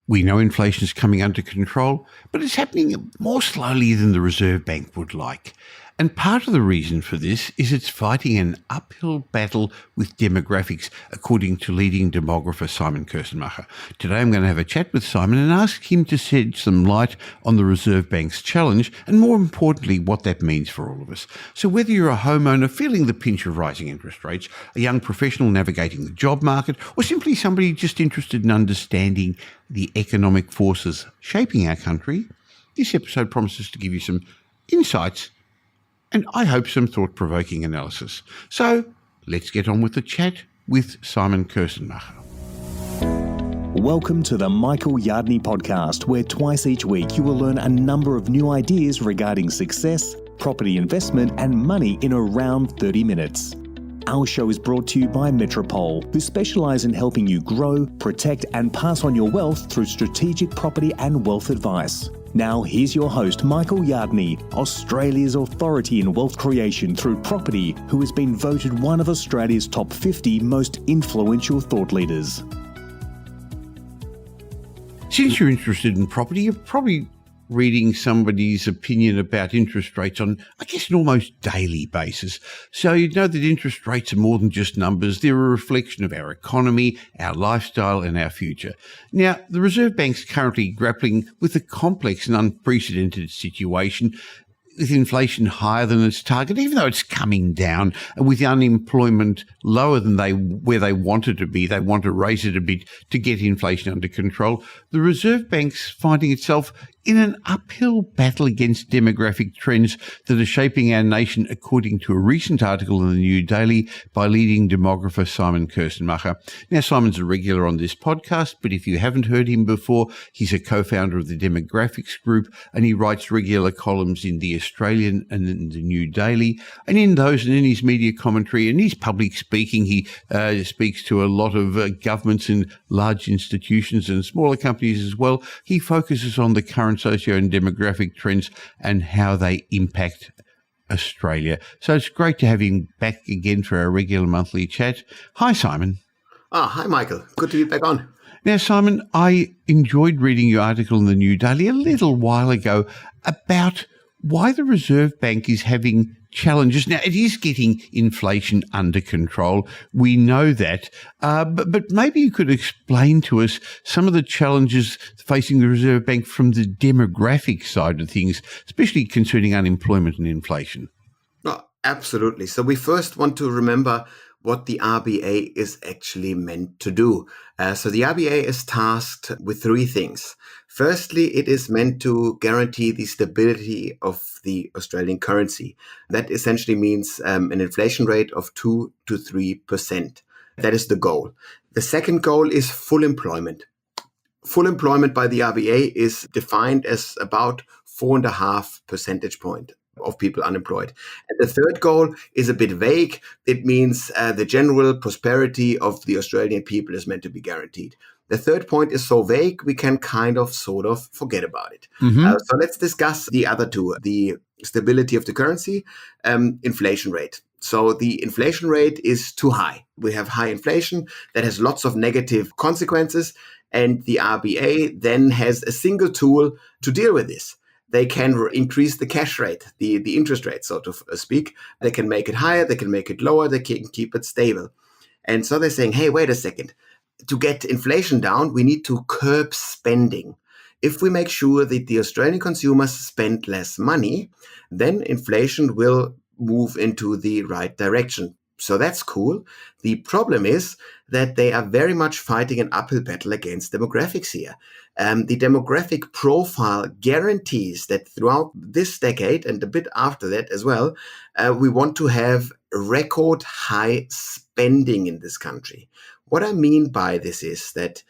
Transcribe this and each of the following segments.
We know inflation is coming under control, but it's happening more slowly than the Reserve Bank would like. And part of the reason for this is it's fighting an uphill battle with demographics, according to leading demographer Simon Kuestenmacher. Today I'm going to have a chat with Simon and ask him to shed some light on the Reserve Bank's challenge and, more importantly, what that means for all of us. So whether you're a homeowner feeling the pinch of rising interest rates, a young professional navigating the job market, or simply somebody just interested in understanding the economic forces shaping our country, this episode promises to give you some insights and I hope some thought-provoking analysis. So let's get on with the chat with Simon Kuestenmacher. Welcome to the Michael Yardney podcast, where twice each week you will learn a number of new ideas regarding success, property investment and money in around 30 minutes. Our show is brought to you by Metropole, who specialise in helping you grow, protect and pass on your wealth through strategic property and wealth advice. Now here's your host, Michael Yardney, Australia's authority in wealth creation through property, who has been voted one of Australia's top 50 most influential thought leaders. Since you're interested in property, you're probably reading somebody's opinion about interest rates on, I guess, an almost daily basis. So you know that interest rates are more than just numbers. They're a reflection of our economy, our lifestyle and our future. Now, the Reserve Bank's currently grappling with a complex and unprecedented situation with inflation higher than its target, even though it's coming down, and with unemployment lower than where they want it to be. They want to raise it a bit to get inflation under control. The Reserve Bank's finding itself in an uphill battle against demographic trends that are shaping our nation, according to a recent article in the New Daily by leading demographer Simon Kuestenmacher. Now, Simon's a regular on this podcast, but if you haven't heard him before, he's a co-founder of the Demographics Group, and he writes regular columns in The Australian and in the New Daily. And in those and in his media commentary and his public speaking, he speaks to a lot of governments and large institutions and smaller companies as well. He focuses on the current socio and demographic trends and how they impact Australia. So it's great to have him back again for our regular monthly chat. Hi, Simon. Hi, Michael. Good to be back on. Now, Simon, I enjoyed reading your article in the New Daily a little while ago about why the Reserve Bank is having challenges. Now, it is getting inflation under control. We know that. But maybe you could explain to us some of the challenges facing the Reserve Bank from the demographic side of things, especially concerning unemployment and inflation. Oh, absolutely. So we first want to remember what the RBA is actually meant to do. So the RBA is tasked with three things. Firstly, it is meant to guarantee the stability of the Australian currency. That essentially means an inflation rate of 2 to 3%. That is the goal. The second goal is full employment. Full employment by the RBA is defined as about 4.5 percentage point of people unemployed. And the third goal is a bit vague. It means the general prosperity of the Australian people is meant to be guaranteed. The third point is so vague, we can sort of forget about it. So let's discuss the other two, the stability of the currency, inflation rate. So the inflation rate is too high. We have high inflation that has lots of negative consequences, and the RBA then has a single tool to deal with this. They can increase the cash rate, the interest rate, so to speak. They can make it higher, they can make it lower, they can keep it stable. And so they're saying, hey, wait a second. To get inflation down, we need to curb spending. If we make sure that the Australian consumers spend less money, then inflation will move into the right direction. So that's cool. The problem is that they are very much fighting an uphill battle against demographics here. The demographic profile guarantees that throughout this decade and a bit after that as well, we want to have record high spending in this country. What I mean by this is that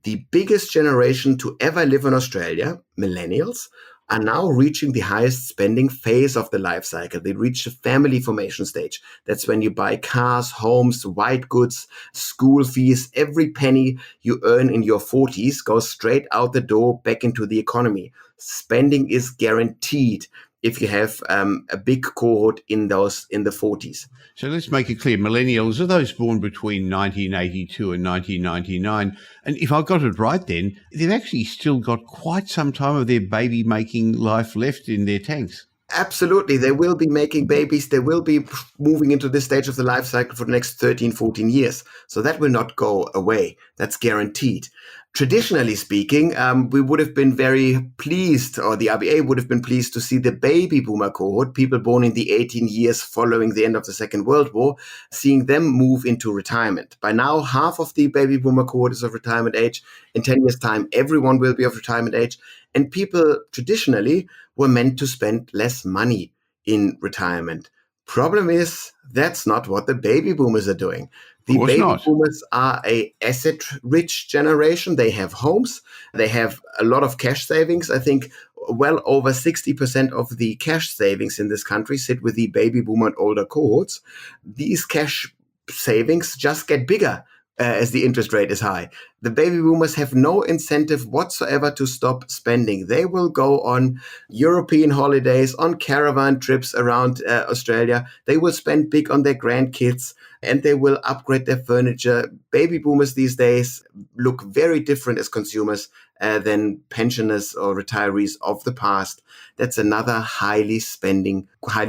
the biggest generation to ever live in Australia, millennials, are now reaching the highest spending phase of the life cycle. They reach the family formation stage. That's when you buy cars, homes, white goods, school fees. Every penny you earn in your 40s goes straight out the door back into the economy. Spending is guaranteed. if you have a big cohort in the 40s. So let's make it clear. Millennials are those born between 1982 and 1999. And if I got it right then, they've actually still got quite some time of their baby-making life left in their tanks. Absolutely. They will be making babies. They will be moving into this stage of the life cycle for the next 13, 14 years. So that will not go away. That's guaranteed. Traditionally speaking, we would have been very pleased, or the RBA would have been pleased to see the baby boomer cohort, people born in the 18 years following the end of the Second World War, seeing them move into retirement. By now, half of the baby boomer cohort is of retirement age. In 10 years' time, everyone will be of retirement age. And people traditionally were meant to spend less money in retirement. Problem is, that's not what the baby boomers are doing. The baby boomers are a asset-rich generation. They have homes. They have a lot of cash savings. I think well over 60% of the cash savings in this country sit with the baby boomer and older cohorts. These cash savings just get bigger as the interest rate is high. The baby boomers have no incentive whatsoever to stop spending. They will go on European holidays, on caravan trips around Australia. They will spend big on their grandkids, and they will upgrade their furniture. Baby boomers these days look very different as consumers than pensioners or retirees of the past. That's another highly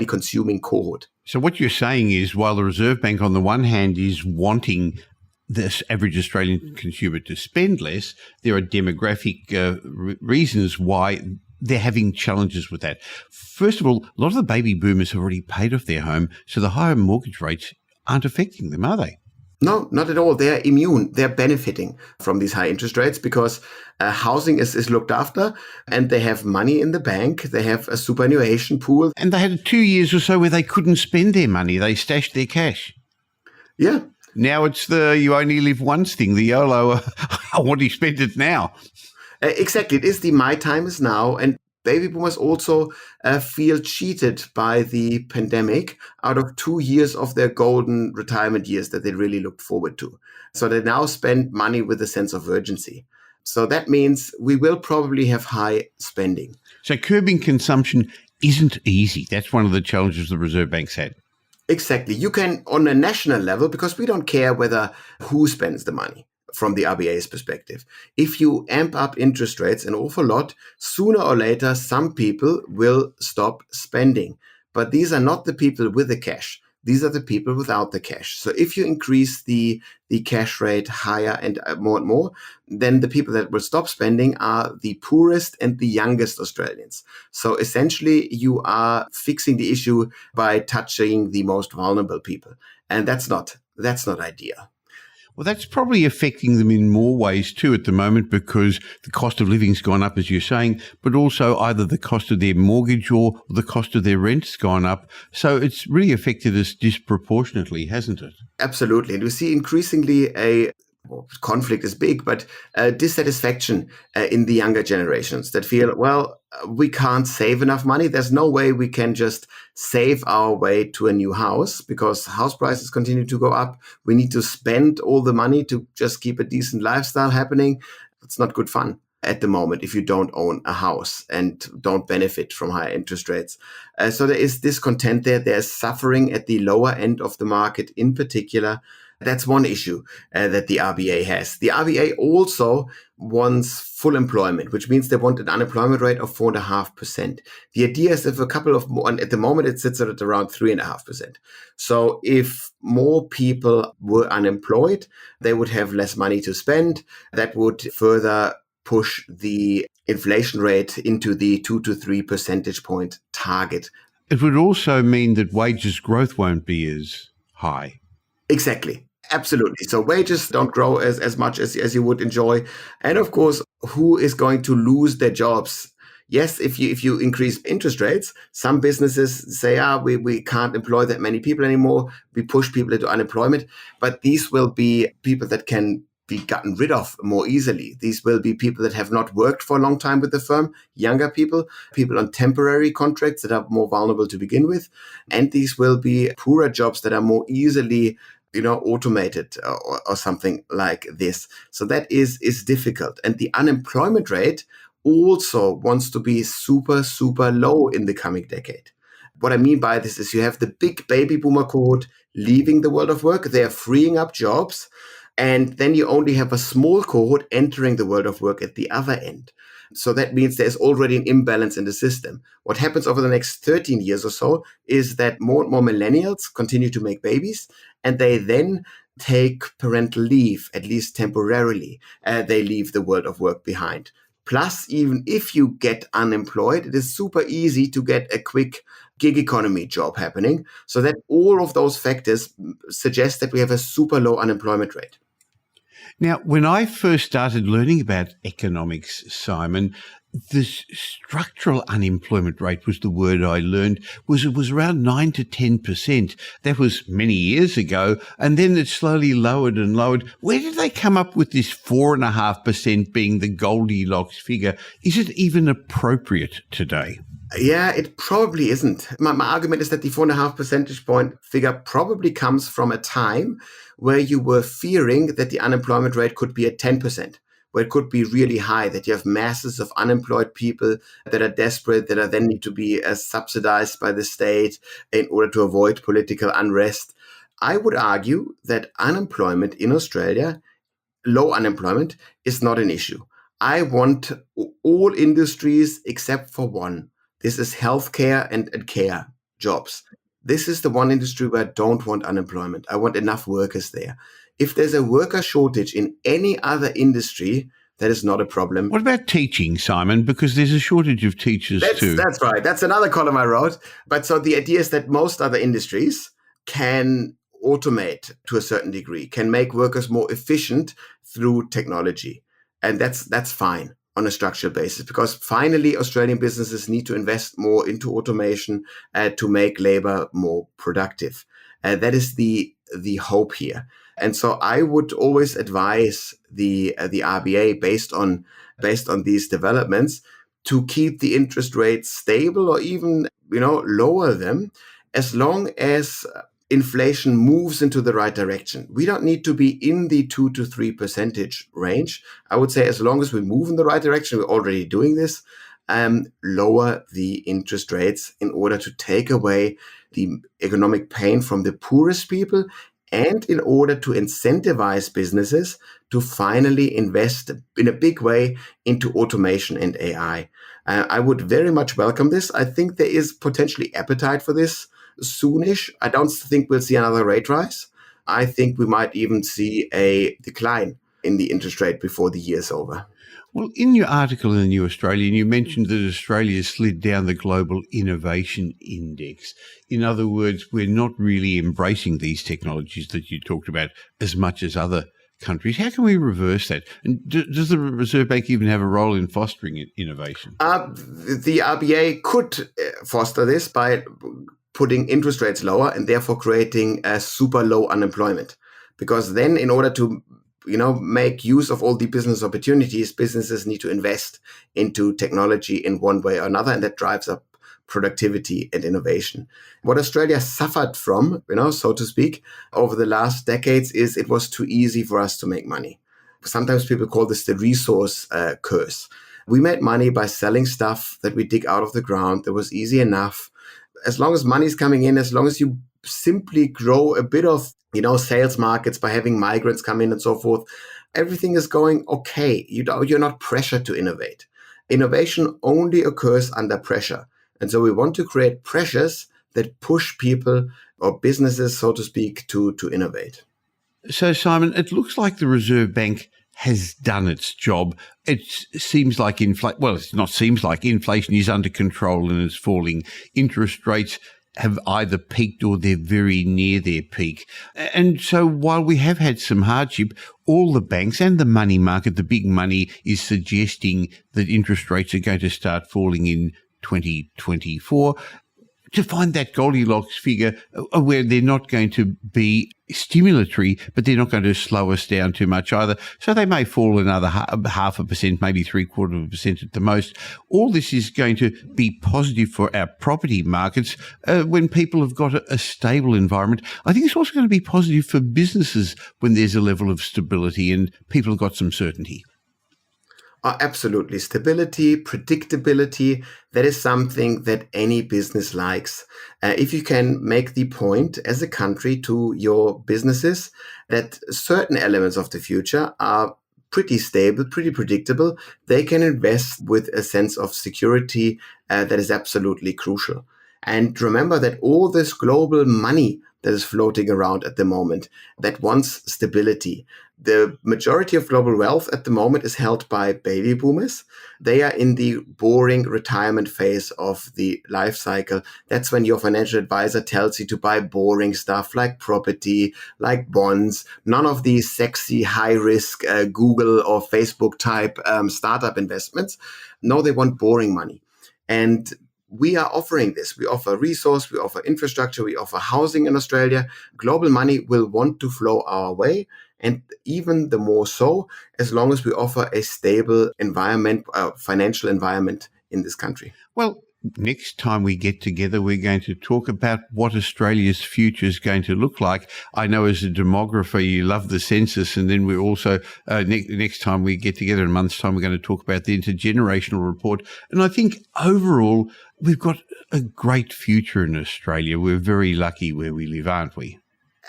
consuming cohort. So what you're saying is, while the Reserve Bank on the one hand is wanting this average Australian consumer to spend less, there are demographic reasons why they're having challenges with that. First of all, a lot of the baby boomers have already paid off their home, so the higher mortgage rates aren't affecting them, are they? No, not at all. They're immune. They're benefiting from these high interest rates because housing is looked after, and they have money in the bank. They have a superannuation pool. And they had 2 years or so where they couldn't spend their money. They stashed their cash. Yeah. Now it's the you only live once thing, the YOLO, I want to spend it now. Exactly. It is the my time is now. And baby boomers also feel cheated by the pandemic out of 2 years of their golden retirement years that they really looked forward to. So they now spend money with a sense of urgency. So that means we will probably have high spending. So curbing consumption isn't easy. That's one of the challenges the Reserve Bank's had. Exactly. You can, on a national level, because we don't care who spends the money from the RBA's perspective. If you amp up interest rates an awful lot, sooner or later, some people will stop spending. But these are not the people with the cash. These are the people without the cash. So if you increase the cash rate higher and more, then the people that will stop spending are the poorest and the youngest Australians. So essentially, you are fixing the issue by touching the most vulnerable people. And that's not ideal. Well, that's probably affecting them in more ways too at the moment because the cost of living's gone up, as you're saying, but also either the cost of their mortgage or the cost of their rent's gone up. So it's really affected us disproportionately, hasn't it? Absolutely. And we see increasingly conflict is big, but dissatisfaction in the younger generations that feel, we can't save enough money. There's no way we can just save our way to a new house because house prices continue to go up. We need to spend all the money to just keep a decent lifestyle happening. It's not good fun at the moment if you don't own a house and don't benefit from higher interest rates. So there is discontent there. There's suffering at the lower end of the market in particular. That's one issue that the RBA has. The RBA also wants full employment, which means they want an unemployment rate of 4.5%. The idea is if at the moment it sits at around 3.5%. So if more people were unemployed, they would have less money to spend. That would further push the inflation rate into the 2 to 3 percentage point target. It would also mean that wages growth won't be as high. Exactly. Absolutely. So wages don't grow as much as you would enjoy. And of course, who is going to lose their jobs? Yes, if you increase interest rates, some businesses say, we can't employ that many people anymore. We push people into unemployment. But these will be people that can be gotten rid of more easily. These will be people that have not worked for a long time with the firm, younger people on temporary contracts that are more vulnerable to begin with. And these will be poorer jobs that are more easily automated or something like this. So that is difficult. And the unemployment rate also wants to be super, super low in the coming decade. What I mean by this is you have the big baby boomer cohort leaving the world of work. They are freeing up jobs. And then you only have a small cohort entering the world of work at the other end. So that means there's already an imbalance in the system. What happens over the next 13 years or so is that more and more millennials continue to make babies, and they then take parental leave, at least temporarily. They leave the world of work behind. Plus, even if you get unemployed, it is super easy to get a quick gig economy job happening. So that all of those factors suggest that we have a super low unemployment rate. Now, when I first started learning about economics, Simon, the structural unemployment rate was the word I learned, it was around 9 to 10%. That was many years ago, and then it slowly lowered and lowered. Where did they come up with this 4.5% being the Goldilocks figure? Is it even appropriate today? Yeah, it probably isn't. My argument is that the 4.5 percentage point figure probably comes from a time where you were fearing that the unemployment rate could be at 10%, where it could be really high, that you have masses of unemployed people that are desperate, that are then need to be subsidized by the state in order to avoid political unrest. I would argue that unemployment in Australia, low unemployment, is not an issue. I want all industries except for one. This is healthcare and care jobs. This is the one industry where I don't want unemployment. I want enough workers there. If there's a worker shortage in any other industry, that is not a problem. What about teaching, Simon? Because there's a shortage of teachers too. That's right. That's another column I wrote. But so the idea is that most other industries can automate to a certain degree, can make workers more efficient through technology. And that's fine on a structural basis, because finally Australian businesses need to invest more into automation to make labor more productive. That is the hope here. And so I would always advise the RBA based on these developments to keep the interest rates stable or even lower them, as long as inflation moves into the right direction. We don't need to be in the 2 to 3% range. I would say as long as we move in the right direction, we're already doing this, lower the interest rates in order to take away the economic pain from the poorest people, and in order to incentivize businesses to finally invest in a big way into automation and AI. I would very much welcome this. I think there is potentially appetite for this soonish. I don't think we'll see another rate rise. I think we might even see a decline in the interest rate before the year's over. Well, in your article in the New Australian, you mentioned that Australia slid down the Global Innovation Index. In other words, we're not really embracing these technologies that you talked about as much as other countries. How can we reverse that? And does the Reserve Bank even have a role in fostering innovation? The RBA could foster this by putting interest rates lower and therefore creating a super low unemployment. Because then in order to make use of all the business opportunities, businesses need to invest into technology in one way or another, and that drives up productivity and innovation. What Australia suffered from, so to speak, over the last decades is it was too easy for us to make money. Sometimes people call this the resource curse. We made money by selling stuff that we dig out of the ground that was easy enough. As long as money's coming in, as long as you simply grow a bit of, sales markets by having migrants come in and so forth, everything is going okay. You're not pressured to innovate. Innovation only occurs under pressure. And so we want to create pressures that push people or businesses, so to speak, to innovate. So, Simon, it looks like the Reserve Bank has done its job. It seems like inflation is under control and is falling. Interest rates have either peaked or they're very near their peak. And so while we have had some hardship, all the banks and the money market, the big money, is suggesting that interest rates are going to start falling in 2024. To find that Goldilocks figure where they're not going to be stimulatory, but they're not going to slow us down too much either. So they may fall another 0.5%, maybe 0.75% at the most. All this is going to be positive for our property markets when people have got a stable environment. I think it's also going to be positive for businesses when there's a level of stability and people have got some certainty. Absolutely. Stability, predictability, that is something that any business likes. If you can make the point as a country to your businesses that certain elements of the future are pretty stable, pretty predictable, they can invest with a sense of security that is absolutely crucial. And remember that all this global money that is floating around at the moment that wants stability. The majority of global wealth at the moment is held by baby boomers. They are in the boring retirement phase of the life cycle. That's when your financial advisor tells you to buy boring stuff like property, like bonds, none of these sexy, high risk Google or Facebook type startup investments. No, they want boring money. And we are offering this. We offer resource, we offer infrastructure, we offer housing in Australia. Global money will want to flow our way. And even the more so, as long as we offer a stable environment, financial environment in this country. Well, next time we get together, we're going to talk about what Australia's future is going to look like. I know as a demographer, you love the census. And then we're also, next time we get together in a month's time, we're going to talk about the intergenerational report. And I think overall, we've got a great future in Australia. We're very lucky where we live, aren't we?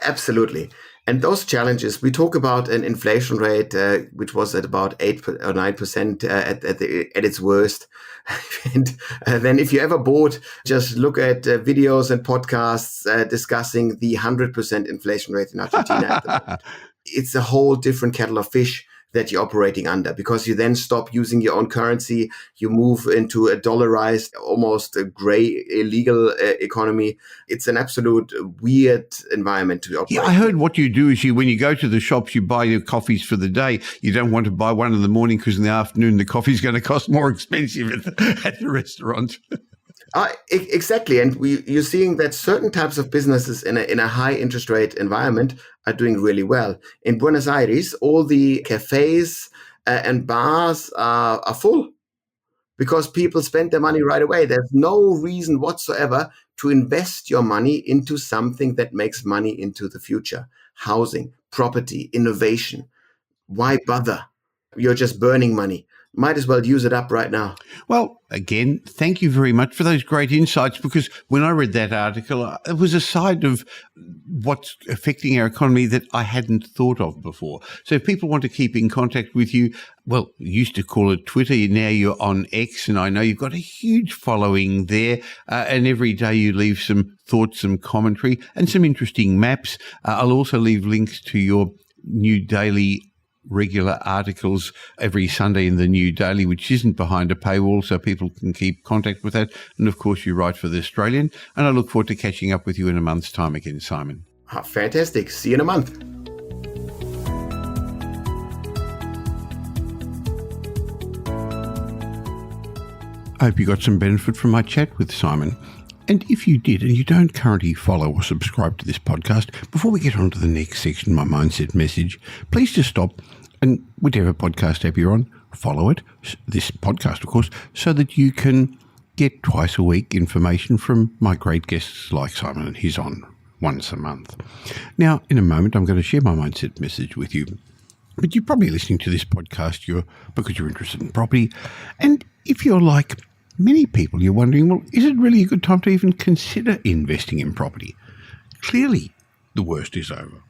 Absolutely. And those challenges, we talk about an inflation rate which was at about 8 or 9% at its worst. And then if you ever bored, just look at videos and podcasts discussing the 100% inflation rate in Argentina at the moment. It's a whole different kettle of fish that you're operating under, because you then stop using your own currency. You move into a dollarized, almost a gray, illegal economy. It's an absolute weird environment to operate. Yeah, I heard what you do is when you go to the shops, you buy your coffees for the day. You don't want to buy one in the morning because in the afternoon the coffee's going to cost more expensive at the restaurant. Exactly. And you're seeing that certain types of businesses in a high interest rate environment are doing really well. In Buenos Aires, all the cafes and bars are full because people spend their money right away. There's no reason whatsoever to invest your money into something that makes money into the future. Housing, property, innovation. Why bother? You're just burning money. Might as well use it up right now. Well, again, thank you very much for those great insights, because when I read that article, it was a side of what's affecting our economy that I hadn't thought of before. So if people want to keep in contact with you, well, you used to call it Twitter. Now you're on X, and I know you've got a huge following there. And every day you leave some thoughts, some commentary, and some interesting maps. I'll also leave links to your new daily regular articles every Sunday in the New Daily, which isn't behind a paywall, so people can keep contact with that. And of course, you write for The Australian, and I look forward to catching up with you in a month's time again, Simon. Fantastic. See you in a month. I hope you got some benefit from my chat with Simon. And if you did, and you don't currently follow or subscribe to this podcast, before we get on to the next section, my mindset message, please just stop and whatever podcast app you're on, follow it, this podcast, of course, so that you can get twice a week information from my great guests like Simon, and he's on once a month. Now, in a moment, I'm going to share my mindset message with you. But you're probably listening to this podcast because you're interested in property. And if you're like many people, you're wondering, well, is it really a good time to even consider investing in property? Clearly, the worst is over.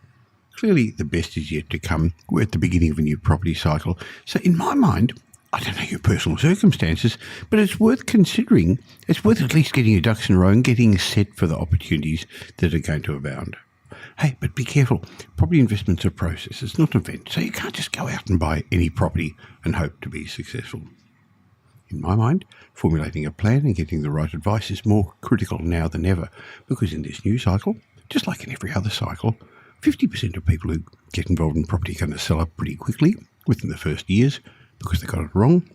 Clearly, the best is yet to come. We're at the beginning of a new property cycle. So in my mind, I don't know your personal circumstances, but it's worth considering. It's worth at least getting your ducks in a row and getting set for the opportunities that are going to abound. Hey, but be careful. Property investment's a process. It's not an event. So you can't just go out and buy any property and hope to be successful. In my mind, formulating a plan and getting the right advice is more critical now than ever, because in this new cycle, just like in every other cycle, 50% of people who get involved in property are going to sell up pretty quickly within the first years because they got it wrong.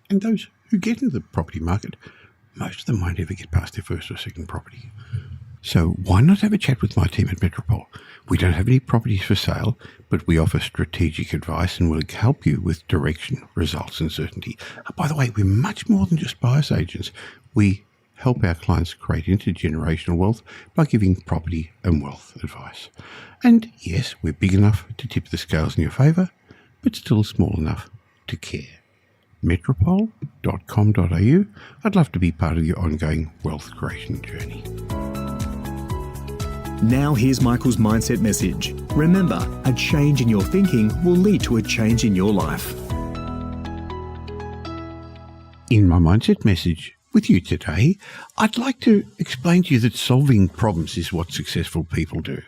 And those who get into the property market, most of them won't ever get past their first or second property. So why not have a chat with my team at Metropole? We don't have any properties for sale, but we offer strategic advice and will help you with direction, results and certainty. By the way, we're much more than just buyer's agents. We help our clients create intergenerational wealth by giving property and wealth advice. And yes, we're big enough to tip the scales in your favour, but still small enough to care. metropole.com.au. I'd love to be part of your ongoing wealth creation journey. Now here's Michael's mindset message. Remember, a change in your thinking will lead to a change in your life. In my mindset message with you today, I'd like to explain to you that solving problems is what successful people do.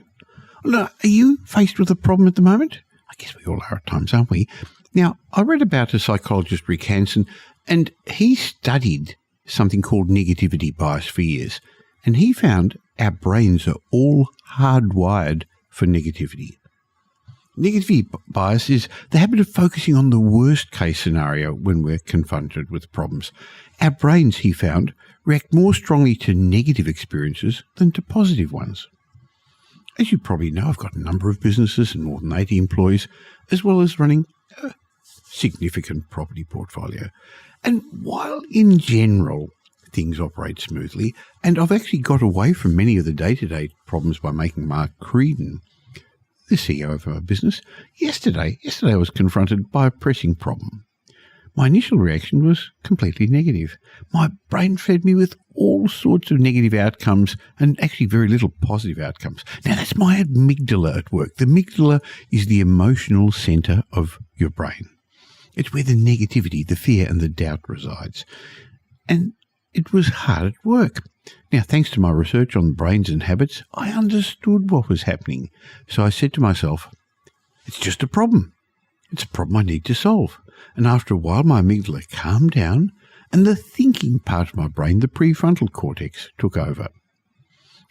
Now, are you faced with a problem at the moment? I guess we all are at times, aren't we? Now, I read about a psychologist, Rick Hansen, and he studied something called negativity bias for years. And he found our brains are all hardwired for negativity. Negativity bias is the habit of focusing on the worst case scenario when we're confronted with problems. Our brains, he found, react more strongly to negative experiences than to positive ones. As you probably know, I've got a number of businesses and more than 80 employees, as well as running a significant property portfolio. And while in general things operate smoothly, and I've actually got away from many of the day-to-day problems by making Mark Creedon, the CEO of our business, yesterday I was confronted by a pressing problem. My initial reaction was completely negative. My brain fed me with all sorts of negative outcomes and actually very little positive outcomes. Now, that's my amygdala at work. The amygdala is the emotional center of your brain. It's where the negativity, the fear, and the doubt resides. And it was hard at work. Now, thanks to my research on brains and habits, I understood what was happening. So I said to myself, it's just a problem. It's a problem I need to solve. And after a while, my amygdala calmed down and the thinking part of my brain, the prefrontal cortex, took over.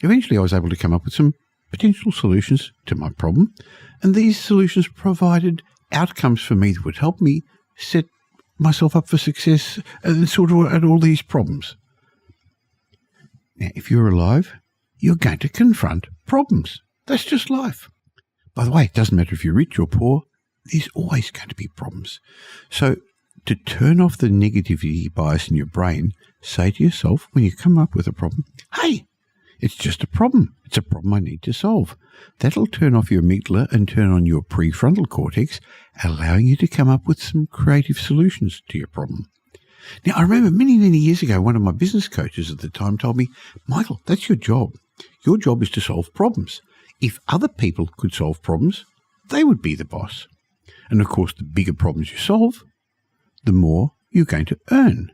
Eventually, I was able to come up with some potential solutions to my problem, and these solutions provided outcomes for me that would help me set myself up for success and sort of at all these problems. Now, if you're alive, you're going to confront problems. That's just life. By the way, it doesn't matter if you're rich or poor, there's always going to be problems. So to turn off the negativity bias in your brain, say to yourself when you come up with a problem, hey, it's just a problem. It's a problem I need to solve. That'll turn off your amygdala and turn on your prefrontal cortex, allowing you to come up with some creative solutions to your problem. Now, I remember many, many years ago, one of my business coaches at the time told me, Michael, that's your job. Your job is to solve problems. If other people could solve problems, they would be the boss. And of course, the bigger problems you solve, the more you're going to earn.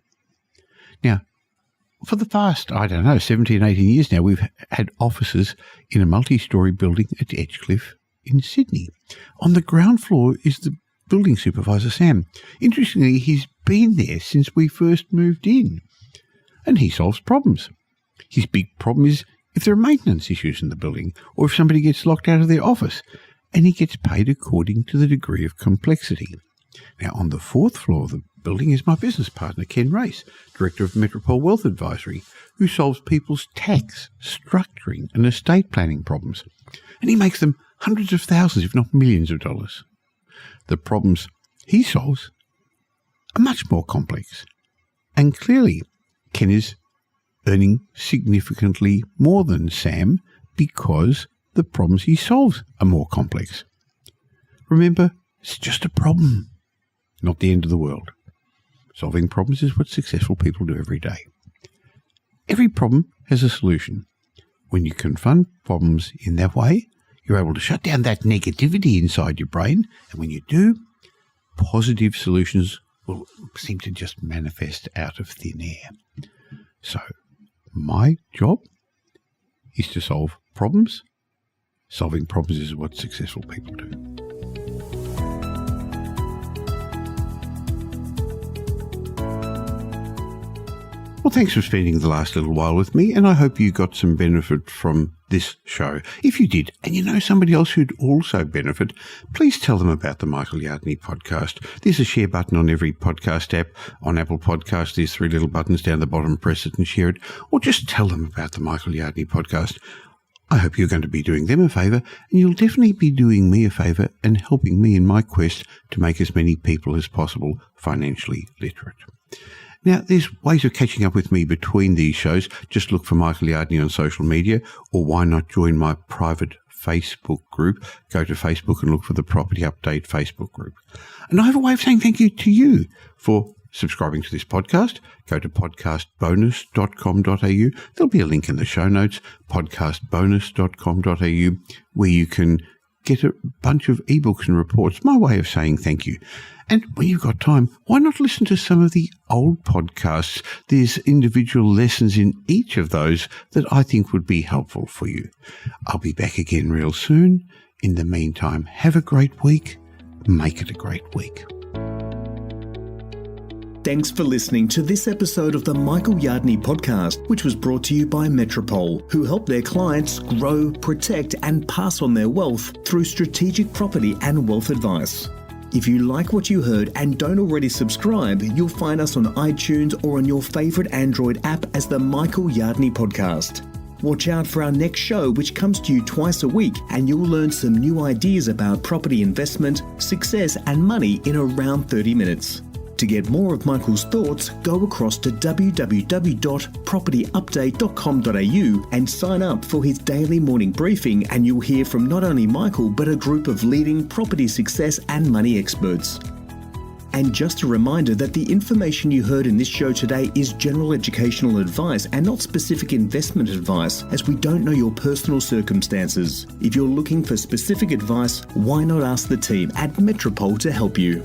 Now, for the past, 17, 18 years now, we've had offices in a multi-storey building at Edgecliff in Sydney. On the ground floor is the building supervisor, Sam. Interestingly, he's been there since we first moved in, and he solves problems. His big problem is if there are maintenance issues in the building or if somebody gets locked out of their office, and he gets paid according to the degree of complexity. Now, on the 4th floor of the building is my business partner, Ken Race, Director of Metropole Wealth Advisory, who solves people's tax, structuring and estate planning problems. And he makes them hundreds of thousands, if not millions of dollars. The problems he solves are much more complex. And clearly, Ken is earning significantly more than Sam because the problems he solves are more complex. Remember, it's just a problem, not the end of the world. Solving problems is what successful people do every day. Every problem has a solution. When you confront problems in that way, you're able to shut down that negativity inside your brain, and when you do, positive solutions will seem to just manifest out of thin air. So, my job is to solve problems. Solving problems is what successful people do. Well, thanks for spending the last little while with me, and I hope you got some benefit from this show. If you did, and you know somebody else who'd also benefit, please tell them about the Michael Yardney podcast. There's a share button on every podcast app. On Apple Podcasts, there's 3 little buttons down the bottom. Press it and share it, or just tell them about the Michael Yardney podcast. I hope you're going to be doing them a favour, and you'll definitely be doing me a favour and helping me in my quest to make as many people as possible financially literate. Now, there's ways of catching up with me between these shows. Just look for Michael Yardney on social media, or why not join my private Facebook group? Go to Facebook and look for the Property Update Facebook group. And I have a way of saying thank you to you for subscribing to this podcast, go to podcastbonus.com.au. There'll be a link in the show notes, podcastbonus.com.au, where you can get a bunch of ebooks and reports, my way of saying thank you. And when you've got time, why not listen to some of the old podcasts? There's individual lessons in each of those that I think would be helpful for you. I'll be back again real soon. In the meantime, have a great week. Make it a great week. Thanks for listening to this episode of the Michael Yardney podcast, which was brought to you by Metropole, who help their clients grow, protect, and pass on their wealth through strategic property and wealth advice. If you like what you heard and don't already subscribe, you'll find us on iTunes or on your favourite Android app as the Michael Yardney podcast. Watch out for our next show, which comes to you twice a week, and you'll learn some new ideas about property investment, success, and money in around 30 minutes. To get more of Michael's thoughts, go across to www.propertyupdate.com.au and sign up for his daily morning briefing, and you'll hear from not only Michael but a group of leading property success and money experts. And just a reminder that the information you heard in this show today is general educational advice and not specific investment advice, as we don't know your personal circumstances. If you're looking for specific advice, why not ask the team at Metropole to help you?